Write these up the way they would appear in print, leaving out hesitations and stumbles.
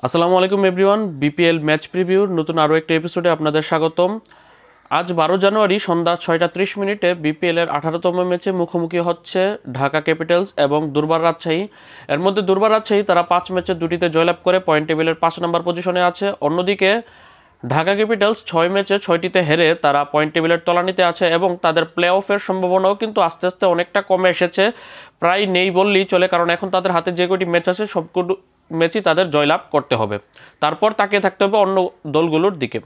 আসসালামু আলাইকুম everyone. BPL match প্রিভিউর নতুন আরও একটা এপিসোডে আপনাদের স্বাগতম। আজ 12 জানুয়ারি সন্ধ্যা 6টা 30 মিনিটে বিপিএলের 18তম ম্যাচে মুখোমুখি হচ্ছে ঢাকা ক্যাপিটালস এবং দুর্বার রাজশাহী। এর মধ্যে দুর্বার রাজশাহী তারা 5 ম্যাচে 2টিতে জয়লাভ করে পয়েন্ট টেবিলের 5 নম্বর পজিশনে আছে। অন্যদিকে ঢাকা ক্যাপিটালস 6 ম্যাচে 6টিতে হেরে তারা পয়েন্ট টেবিলের তলানিতে আছে এবং তাদের প্লে অফের সম্ভাবনাও কিন্তু আস্তে আস্তে অনেকটা কমে এসেছে, প্রায় নেই বললেই চলে, কারণ এখন তাদের হাতে যে কটি ম্যাচ আছে সবকটি ম্যাচই তাদের জয়লাভ করতে হবে, তারপর তাকিয়ে থাকতে হবে অন্য দলগুলোর দিকে।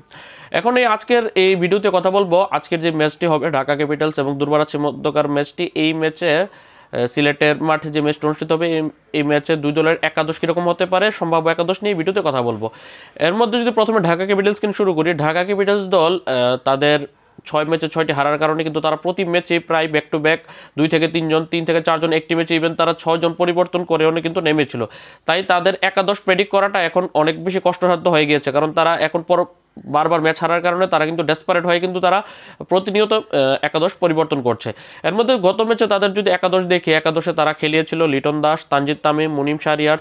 এখন আজকের এই ভিডিওতে কথা বলবো আজকের যে ম্যাচটি হবে ঢাকা ক্যাপিটালস এবং দুর্বার রাজশাহীর মধ্যকার ম্যাচটি। এই ম্যাচে সিলেটের মাঠে যে ম্যাচটি অনুষ্ঠিত হবে এই ম্যাচে দুই দলের একাদশ কীরকম হতে পারে, সম্ভাব্য একাদশ নিয়ে ভিডিওতে কথা বলবো। এর মধ্যে যদি প্রথমে ঢাকা ক্যাপিটালস কিনে শুরু করি, ঢাকা ক্যাপিটালস দল তাদের 6 ম্যাচে 6টি হারার কারণে কিন্তু তারা প্রতি ম্যাচে প্রায় ব্যাক টু ব্যাক 2 থেকে 3 জন 3 থেকে 4 জন একটি ম্যাচে ইভেন তারা 6 জন পরিবর্তন করেও কিন্তু নেমেছিল। তাই তাদের একাদশ প্রেডিক্ট করাটা এখন অনেক বেশি কষ্টসাধ্য হয়ে গিয়েছে, কারণ তারা এখন বারবার ম্যাচ হারার কারণে তারা কিন্তু ডেসপারেট হয়ে কিন্তু তারা প্রতিনিয়ত একাদশ পরিবর্তন করছে। এর মধ্যে গত ম্যাচে তাদের যদি একাদশ দেখি, একাদশে তারা খেলিয়েছিল লিটন দাস, তানজিদ তামিম, মুনিম শাহরিয়ার,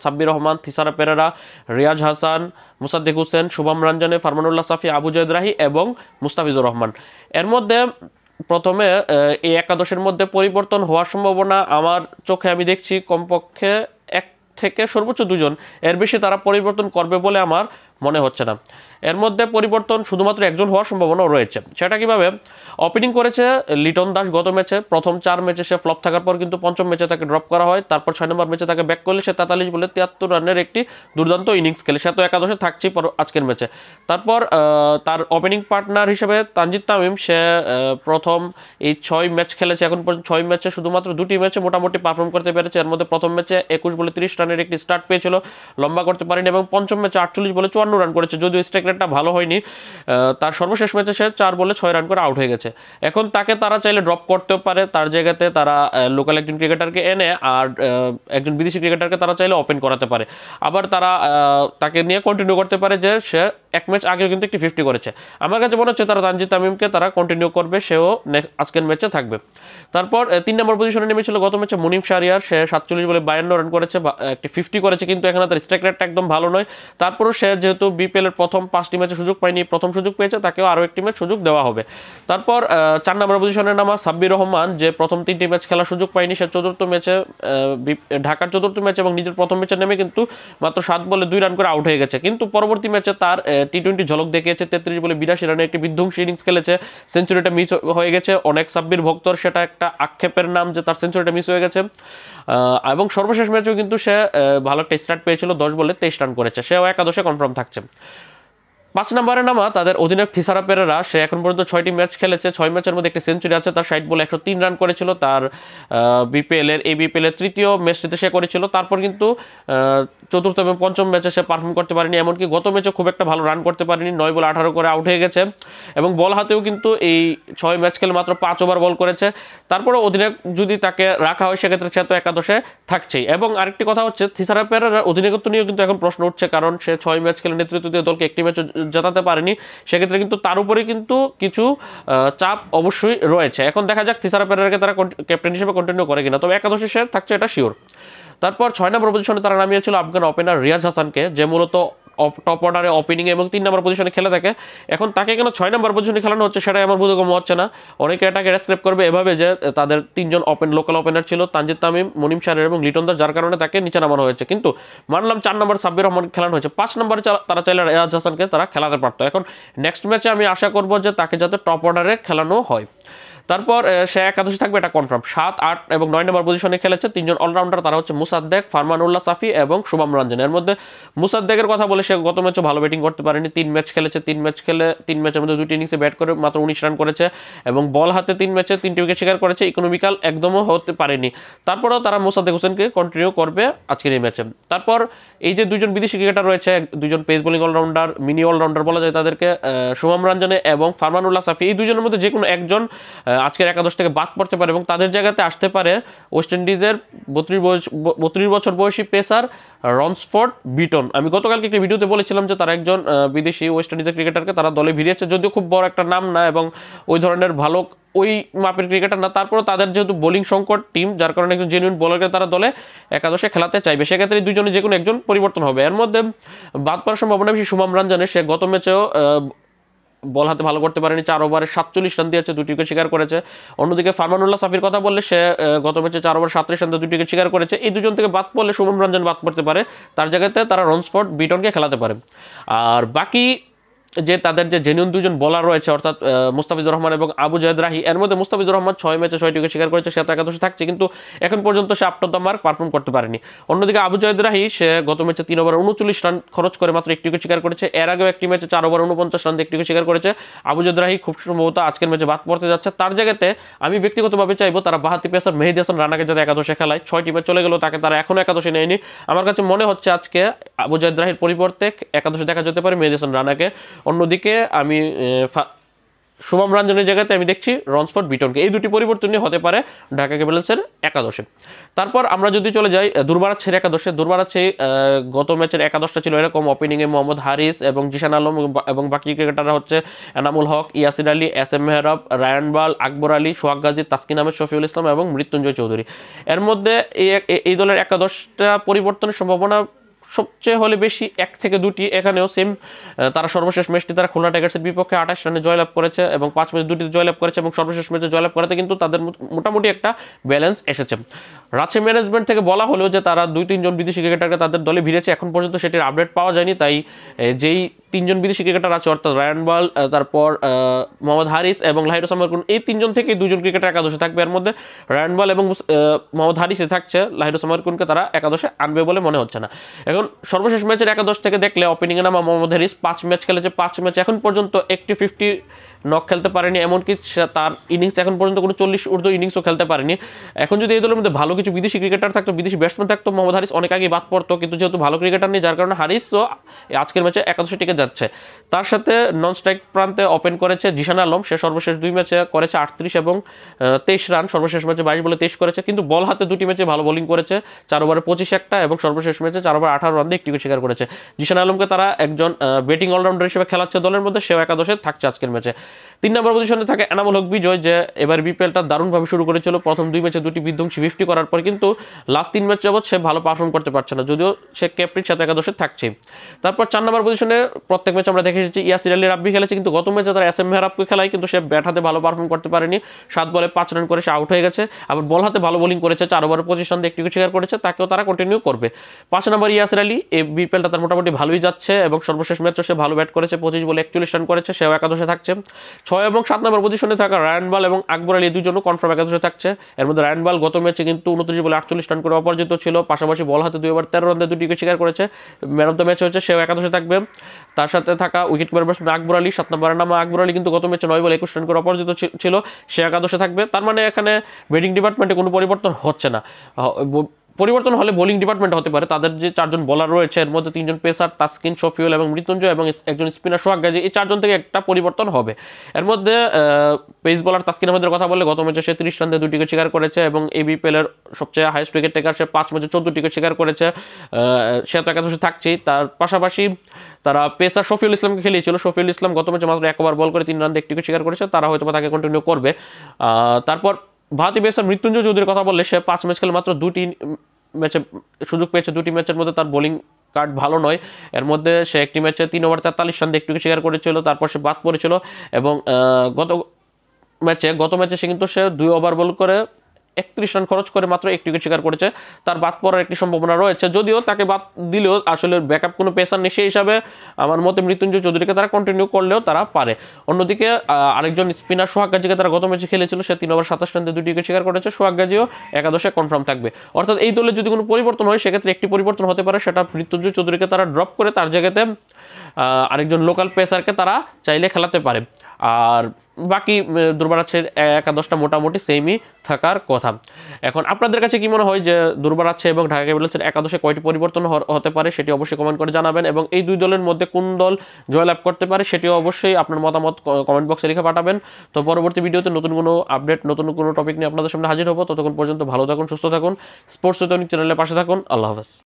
সাব্বির রহমান, থিসারা পেরেরা, রিয়াজ হাসান, মুসাদ্দিক হোসেন, শুভম রঞ্জনে, ফারমানুল্লাহ সাফি, আবু জয়েদ রাহি এবং মুস্তাফিজুর রহমান। এর মধ্যে প্রথমে এই একাদশের মধ্যে পরিবর্তন হওয়ার সম্ভাবনা আমার চোখে আমি দেখছি কমপক্ষে 1 থেকে সর্বোচ্চ 2 জন, এর বেশি তারা পরিবর্তন করবে বলে আমার মনে হচ্ছে না। এর মধ্যে পরিবর্তন শুধুমাত্র একজন হওয়ার সম্ভাবনাও রয়েছে। সেটা কিভাবে? ওপেনিং করেছে লিটন দাস গত ম্যাচে, প্রথম 4 ম্যাচে সে ফ্লপ থাকার পর কিন্তু পঞ্চম ম্যাচে তাকে ড্রপ করা হয়, তারপর 6 নম্বর ম্যাচে তাকে ব্যাক করলে সে 43 বলে 73 রানের একটি দুর্দান্ত ইনিংস খেলে, সে তো একাদশে থাকছেই আজকের ম্যাচে। তারপর তার ওপেনিং পার্টনার হিসেবে তানজিদ তামিম, সে প্রথম এই 6 ম্যাচ খেলেছে, এখন পর্যন্ত 6 ম্যাচে শুধুমাত্র 2টি ম্যাচে মোটামুটি পারফর্ম করতে পেরেছে। এর মধ্যে প্রথম ম্যাচে 21 বলে 30 রানের একটি স্টার্ট পেয়েছিল, লম্বা করতে পারেনি, এবং পঞ্চম ম্যাচে 48 বলে 54 রান করেছে, যদিও স্ট্রাইক রেটটা ভালো হয়নি। তার সর্বশেষ ম্যাচে সে 4 বলে 6 রান করে আউট হয়ে গেছে। এখন তাকে তারা চাইলে ড্রপ করতেও পারে, তার জায়গাতে তারা লোকাল একজন ক্রিকেটারকে এনে আর একজন বিদেশি ক্রিকেটারকে তারা চাইলে ওপেন করাতে পারে। আবার তারা তাকে নিয়ে কন্টিনিউ করতে পারে যে সে 1 ম্যাচ আগেও কিন্তু একটি 50 করেছে। আমার কাছে মনে হচ্ছে তারা তানজিদ তামিমকে তারা কন্টিনিউ করবে, সেও আজকের ম্যাচে থাকবে। তারপর 3 নম্বর পজিশনে নেমেছিল গত ম্যাচে মুনিম শাহরিয়ার, সে 47 বলে 52 রান করেছে, একটি 50 করেছে, কিন্তু এখানে তার স্ট্রাইক রেটটা একদম ভালো নয়। তারপরও সে যেহেতু বিপিএল এর প্রথম 5টি ম্যাচে সুযোগ পায়নি, প্রথম সুযোগ পেয়েছে, তাকেও আরও একটি ম্যাচ সুযোগ দেওয়া হবে। তারপর 4 নম্বর পজিশনে নামা সাব্বির রহমান, যে প্রথম 3টি ম্যাচ খেলার সুযোগ পায়নি, সে চতুর্থ ম্যাচে ঢাকার চতুর্থ ম্যাচ এবং নিজের প্রথম ম্যাচে নেমে কিন্তু মাত্র 7 বলে 2 রান করে আউট হয়ে গেছে। কিন্তু পরবর্তী ম্যাচে তার টি-20 ঝলক দেখিয়েছে, 33 বলে 82 রানে একটি বিধ্বংসী ইনিংস খেলেছে, সেঞ্চুরিটা মিস হয়ে গেছে। অনেক সাব্বির ভক্তর সেটা একটা আক্ষেপের নাম যে তার সেঞ্চুরিটা মিস হয়ে গেছে। এবং সর্বশেষ ম্যাচেও কিন্তু সে ভালো একটা স্টার্ট পেয়েছিল, 10 বলে 23 রান করেছে, সেও একাদশে কনফার্ম থাকছে। 5 নম্বরে নামা তাদের অধিনায়ক থিসারা পেরেরা, সে এখন পর্যন্ত 6টি ম্যাচ খেলেছে, 6 ম্যাচের মধ্যে একটি সেঞ্চুরি আছে, তার 60 বলে 103 রান করেছিল, তার বিপিএল এর তৃতীয় ম্যাচটিতে সে করেছিল। তারপর কিন্তু চতুর্থ এবং পঞ্চম ম্যাচে সে পারফর্ম করতে পারেনি, এমনকি গত ম্যাচে খুব একটা ভালো রান করতে পারেনি, 9 বলে 18 করে আউট হয়ে গেছে, এবং বল হাতেও কিন্তু এই 6 ম্যাচ খেলে মাত্র 5 ওভার বল করেছে। তারপরে অধিনায়ক যদি তাকে রাখা হয় সেক্ষেত্রে সে তো একাদশে থাকছেই। এবং আরেকটি কথা হচ্ছে থিসারা পেরেরার অধিনায়কত্ব নিয়েও কিন্তু এখন প্রশ্ন উঠছে, কারণ সে 6 ম্যাচ খেলে নেতৃত্ব দিয়ে দলকে একটি ম্যাচ জেতাতে পারেনি, সেক্ষেত্রে কিন্তু তার উপরে কিন্তু কিছু চাপ অবশ্যই রয়েছে। এখন দেখা যাক থিসারা পেরেরাকে তারা ক্যাপ্টেন হিসেবে কন্টিনিউ করে কিনা, তবে একাদশে সে থাকছে এটা শিওর। তারপর 6 নম্বর পজিশনে তারা নামিয়েছিল আফগান ওপেনার রিয়াজ হাসানকে, যে মূলত টপ অর্ডারে ওপেনিং এবং 3 নম্বর পজিশনে খেলে থাকে। এখন তাকে কেন 6 নম্বর পজিশনে খেলানো হচ্ছে সেটাই আমার বোধগম্য হচ্ছে না। অনেকে এটাকে রেসক্রাইব করবে এভাবে যে তাদের 3 জন লোকাল ওপেনার ছিল, তানজিদ তামিম, মুনিম শাহরিয়ার এবং লিটন দাস, যার কারণে তাকে নিচে নামানো হয়েছে। কিন্তু মানলাম 4 নম্বর সাব্বির রহমান খেলানো হয়েছে, 5 নম্বরে তারা চাইলে রিয়াজ হাসানকে তারা খেলাতে পারতো। এখন নেক্সট ম্যাচে আমি আশা করব যে তাকে যাতে টপ অর্ডারে খেলানো হয়। তারপর সে একাদশে থাকবে এটা কনফার্ম। 7, 8 এবং 9 নম্বর পজিশনে খেলেছে 3 জন অলরাউন্ডার, তারা হচ্ছে মুসাদ্দেক, ফারমানুল্লাহ সাফি এবং শুভম রঞ্জন। এর মধ্যে মুসাদ্দেকের কথা বলে, সে গত ম্যাচে ভালো ব্যাটিং করতে পারেনি, 3 ম্যাচ খেলেছে, 3 ম্যাচের মধ্যে 2টি ইনিংসে ব্যাট করে মাত্র 19 রান করেছে, এবং বল হাতে 3 ম্যাচে 3টি উইকেট শিকার করেছে, ইকোনমিক্যাল একদমও হতে পারেনি। তারপরেও তারা মুসাদ্দেক হোসেনকে কন্টিনিউ করবে আজকের এই ম্যাচে। তারপর এই যে 2 জন বিদেশি ক্রিকেটার রয়েছে, 2 জন pace bowling allrounder, mini allrounder বলা যায় তাদেরকে, শুভম রঞ্জনে এবং ফারমানুল্লাহ সাফি, এই 2 জনের মধ্যে যে কোনো একজন আজকের একাদশ থেকে বাদ পড়তে পারে এবং তাদের জায়গাতে আসতে পারে ওয়েস্ট ইন্ডিজের 32 বছর বয়সী পেসার রনসফোর্ড বিটন। আমি গতকালকে একটি ভিডিওতে বলেছিলাম যে তারা একজন বিদেশি ওয়েস্ট ইন্ডিজের ক্রিকেটারকে তারা দলে ভিড়িয়েছে, যদিও খুব বড় একটা নাম না এবং ওই ধরনের ভালো ওই মাপের ক্রিকেটার না, তারপরেও তাদের যেহেতু বোলিং সংকট টিম, যার কারণে একজন জেনুইন বোলারকে তারা দলে একাদশে খেলাতে চাইবে, সেক্ষেত্রে দুজনে যে কোনো একজন পরিবর্তন হবে। এর মধ্যে বাদ পড়ার সম্ভাবনা বেশি শুভম রাঞ্জানের। সে গত ম্যাচেও বল হাতে ভালো করতে পারেনি, 4 ওভারে 47 রান দিয়েছে, 2 উইকেট শিকার করেছে। অন্যদিকে ফারমানুল্লাহ সাফির কথা বললে সে গত ম্যাচে 4 ওভার 37 রান দিয়ে 2 উইকেট শিকার করেছে। এই দুজন থেকে বাদ পড়লে শুভম রঞ্জন বাদ পড়তে পারে, তার জায়গাতে তারা রনসফোর্ড বিটনকে খেলাতে পারে। আর বাকি যে তাদের যে জেনুইন দুজন বোলার রয়েছে অর্থাৎ মুস্তাফিজুর রহমান এবং আবু জায়েদ রাহি, এর মধ্যে মুস্তাফিজুর রহমান 6 ম্যাচে 6টি উইকেট শিকার করেছে, সে তো একাদশে থাকছে, কিন্তু এখন পর্যন্ত সে up to the mark perform করতে পারেনি। অন্যদিকে আবু জায়েদ রাহি সে গত ম্যাচে 3 ওভার 39 রান খরচ করে মাত্র 1টি উইকেট শিকার করেছে। এর আগেও একটি ম্যাচে 4 ওভার 49 রান দিয়ে 1টি উইকেট শিকার করেছে। আবু জায়েদ রাহি খুব সম্ভবত আজকের ম্যাচে বাদ পড়তে যাচ্ছে। তার জায়গাতে আমি ব্যক্তিগতভাবে চাইবো তারা বাহাতি পেসার মেহেদী হাসান রানাকে যাতে একাদশে খেলায়। 6টি ম্যাচ চলে গেল, তাকে তারা এখনো একাদশে নেয়নি। আমার কাছে মনে হচ্ছে আজকে আবু জায়েদ রাহির পরিবর্তে একাদশে দেখা যেতে পারে মেহেদী হাসান রানাকে। অন্যদিকে আমি শুভম রঞ্জনের জায়গাতে আমি দেখছি রনসফোর্ড বিটনকে। এই দুটি পরিবর্তনই হতে পারে ঢাকা ক্যাপিটালসের একাদশে। তারপর আমরা যদি চলে যাই দুর্বারাচ্ছের একাদশে, দুর্বারাচ্ছে গত ম্যাচের একাদশটা ছিল এরকম: ওপেনিংয়ে মোহাম্মদ হারিস এবং জিশান আলম এবং বাকি ক্রিকেটাররা হচ্ছে এনামুল হক, ইয়াসির আলী, এস এম মেহরাব, রায়ান বাল, আকবর আলী, সোহাগ গাজী, তাসকিন আহমেদ, শফিউল ইসলাম এবং মৃত্যুঞ্জয় চৌধুরী। এর মধ্যে এই দলের একাদশটা পরিবর্তনের সম্ভাবনা সবচেয়ে হলে বেশি 1 থেকে 2টি। এখানেও সেম, তারা সর্বশেষ ম্যাচটি তারা খুলনা টাইগার্সের বিপক্ষে 28 রানে জয়লাভ করেছে এবং 5 ম্যাচে 2টিতে জয়লাভ করেছে এবং সর্বশেষ ম্যাচে জয়লাভ করাতে কিন্তু তাদের মোটামুটি একটা ব্যালেন্স এসেছে। রাজশাহী ম্যানেজমেন্ট থেকে বলা হলেও যে তারা 2-3 জন বিদেশি ক্রিকেটারকে তাদের দলে ভিড়েছে, এখন পর্যন্ত সেটির আপডেট পাওয়া যায়নি। তাই যেই 3 জন বিদেশি ক্রিকেটার আছে অর্থাৎ রায়ান বাল, তারপর মোহাম্মদ হারিস এবং লাহিরুল সামারকুন, এই 3 জন থেকে 2 জন ক্রিকেটার একাদশে থাকবে। এর মধ্যে রায়ান বাল এবং মোহাম্মদ হারিসে থাকছে, লাহিরুল সামারকুনকে তারা একাদশে আনবে বলে মনে হচ্ছে না। এখন সর্বশেষ ম্যাচের একাদশ থেকে দেখলে ওপেনিংয়ে নামা মোহাম্মদ হারিস 5 ম্যাচ খেলেছে, 5 ম্যাচ এখন পর্যন্ত একটি 50 নক খেলতে পারেনি, এমনকি তার ইনিংস এখন পর্যন্ত কোনো 40 ঊর্ধ্ব ইনিংসও খেলতে পারেনি। এখন যদি এই দলের মধ্যে ভালো কিছু বিদেশি ক্রিকেটার থাকতো, বিদেশি ব্যাটসম্যান থাকতো, মোহাম্মদ হারিস অনেক আগেই বাদ পড়তো, কিন্তু যেহেতু ভালো ক্রিকেটার নেই যার কারণে হারিসও আজকের ম্যাচে একাদশে টিকে যাচ্ছে। তার সাথে নন স্ট্রাইক প্রান্তে ওপেন করেছে জিশান আলম, সে সর্বশেষ 2 ম্যাচে করেছে 38 এবং 23 রান, সর্বশেষ ম্যাচে 22 বলে 23 করেছে, কিন্তু বল হাতে 2টি ম্যাচে ভালো বোলিং করেছে, 4 ওভারে 25 একটা এবং সর্বশেষ ম্যাচে 4 ওভার 18 রান দিয়ে 1টি উইকেট শিকার করেছে। জিশান আলমকে তারা একজন ব্যাটিং অলরাউন্ডার হিসেবে খেলাচ্ছে দলের মধ্যে, সেও একাদশে থাকছে আজকের ম্যাচে। 3 নম্বর পজিশনে থাকে এনামুল হক বিজয়, যে এবার বিপিএলটা দারুণভাবে শুরু করেছিল। প্রথম 2 ম্যাচে 2টি বিধ্বংসী 50 করার পর কিন্তু লাস্ট 3 ম্যাচ যাবৎ সে ভালো পারফর্ম করতে পারছে না, যদিও সে ক্যাপ্টেনের সাথে একাদশে থাকছে। তারপর 4 নম্বর পজিশনে প্রত্যেক ম্যাচে আমরা দেখে এসেছি ইয়াসির আলী রাব্বি খেলেছে, কিন্তু গত ম্যাচে তারা এস এম মেহরাবকে খেলায়, কিন্তু সে ব্যাট হাতে ভালো পারফর্ম করতে পারেনি, 7 বলে 5 রান করে সে আউট হয়ে গেছে। আবার বল হাতে ভালো বোলিং করেছে, 4 ওভারে 25 রান দিয়ে 1টি উইকেট শিকার করেছে, তাকেও তারা কন্টিনিউ করবে। 5 নম্বর ইয়াসির আলী, এই বিপিএলটা তার মোটামুটি ভালোই যাচ্ছে এবং সর্বশেষ ম্যাচে সে ভালো ব্যাট করেছে, 25 বলে 41 রান করেছে, সেও একাদশে থাকছে। 6 এবং 7 নম্বর পজিশনে থাকা রায়ান বাল এবং আকবর আলী, এই দুজনও কনফার্ম একাদশে থাকছে। এর মধ্যে রায়ান বাল গত ম্যাচে কিন্তু 29 বলে 48 রান করে অপরাজিত ছিল, পাশাপাশি বল হাতে 2 ওভার 13 রান দিয়ে 2টি উইকেট শিকার করেছে, ম্যান অফ দ্য ম্যাচ হয়েছে, সেও একাদশে থাকবে। তার সাথে থাকা wicket keeper batsman Akbar Ali, 7 নম্বরের নাম আকবর আলী, কিন্তু গত ম্যাচে 9 বলে 21 রান করে অপরাজিত ছিল, সে একাদশে থাকবে। তার মানে এখানে ব্যাটিং ডিপার্টমেন্টে কোনো পরিবর্তন হচ্ছে না। পরিবর্তন হলে বোলিং ডিপার্টমেন্ট হতে পারে। তাদের যে 4 জন বোলার রয়েছে এর মধ্যে 3 জন পেসার তাসকিন, শফিউল এবং মৃত্যুঞ্জয় এবং একজন স্পিনার সোহাগ গাজী, এই 4 জন থেকে একটা পরিবর্তন হবে। এর মধ্যে পেস বোলার তাসকিন আহমেদের কথা বললে গত ম্যাচে সে 30 রান দিয়ে 2টি উইকেট শিকার করেছে এবং এবিপিএল এর সবচেয়ে হাইয়েস্ট উইকেট টেকার, সে 5 ম্যাচে 14টি উইকেট শিকার করেছে, সে তো একাদশে থাকছেই। তার পাশাপাশি তারা পেসার শফিউল ইসলামকে খেলিয়েছিল, শফিউল ইসলাম গত ম্যাচে মাত্র 1 ওভার বল করে 3 রান দিয়ে 1টি উইকেট শিকার করেছে, তারা হয়তো তাকে কন্টিনিউ করবে। তারপর ভারতীয় পেসার মৃত্যুঞ্জয় চৌধুরীর কথা বললে সে 5 ম্যাচ খেলে মাত্র 2টি ম্যাচে সুযোগ পেয়েছে, 2টি ম্যাচের মধ্যে তার বোলিং কার্ড ভালো নয়। এর মধ্যে সে একটি ম্যাচে 3 ওভার 43 রান দিয়ে 1টি উইকেট শিকার করেছিল, তারপর সে বাদ পড়েছিল এবং গত ম্যাচে সে কিন্তু 2 ওভার বল করে 31 রান খরচ করে মাত্র 1টি উইকেট শিকার করেছে, তার বাদ পড়ার একটি সম্ভাবনা রয়েছে। যদিও তাকে বাদ দিলেও আসলে ব্যাকআপ কোনো পেসার নেই, সেই হিসাবে আমার মতে মৃত্যুঞ্জয় চৌধুরীকে তারা কন্টিনিউ করলেও তারা পারে। অন্যদিকে আরেকজন স্পিনার সোহাগ গাজীকে তারা গত ম্যাচে খেলেছিল, সে 3 ওভার 27 রান দিয়ে 2টি উইকেট শিকার করেছে, সোহাগ গাজীও একাদশে কনফার্ম থাকবে। অর্থাৎ এই দলে যদি কোনো পরিবর্তন হয় সেক্ষেত্রে একটি পরিবর্তন হতে পারে, সেটা মৃত্যুঞ্জয় চৌধুরীকে তারা ড্রপ করে তার জায়গাতে আরেকজন লোকাল পেসারকে তারা চাইলে খেলাতে পারে। আর বাকি দুর্বারাচ্ছের একাদশটা মোটামুটি সেমই থাকার কথা। এখন আপনাদের কাছে কি মনে হয় যে দুর্বারাচ্ছে এবং ঢাকা ক্যাপিটালসের একাদশে কয়টি পরিবর্তন হতে পারে সেটি অবশ্যই কমেন্ট করে জানাবেন, এবং এই 2 দলের মধ্যে কোন দল জয়লাভ করতে পারে সেটিও অবশ্যই আপনার মতামত কমেন্ট বক্সে লিখে পাঠাবেন। তো পরবর্তী ভিডিওতে নতুন কোনো আপডেট, নতুন কোনো টপিক নিয়ে আপনাদের সামনে হাজির হবো। ততক্ষণ পর্যন্ত ভালো থাকুন, সুস্থ থাকুন, স্পোর্টস চ্যানেলের পাশে থাকুন। আল্লাহ হাফেজ।